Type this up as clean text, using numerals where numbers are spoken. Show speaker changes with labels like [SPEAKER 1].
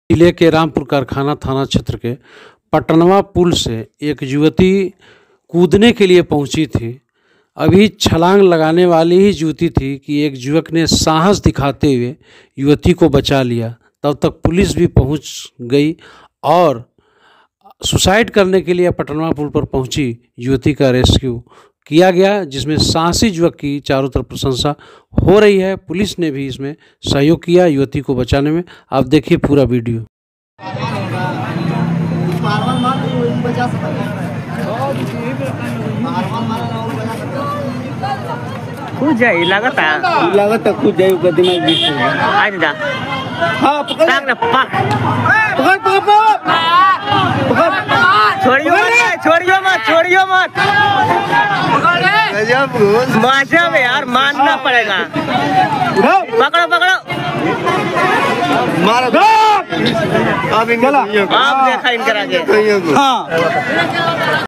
[SPEAKER 1] जिले के रामपुर कारखाना थाना क्षेत्र के पटनवा पुल से एक युवती कूदने के लिए पहुंची थी। अभी छलांग लगाने वाली ही युवती थी कि एक युवक ने साहस दिखाते हुए युवती को बचा लिया। तब तक पुलिस भी पहुंच गई और सुसाइड करने के लिए पटनवा पुल पर पहुंची युवती का रेस्क्यू किया गया, जिसमें साहसी युवक की चारों तरफ प्रशंसा हो रही है। पुलिस ने भी इसमें सहयोग किया युवती को बचाने में। आप देखिए पूरा वीडियो।
[SPEAKER 2] कूद जाए लागत कूद जाए दिमाग बीच में आज दा। हाँ पकड़ ना छोड़ियो मत मजा में यार मानना पड़ेगा। पकड़ो मारो आप देखा इनकर आगे। हाँ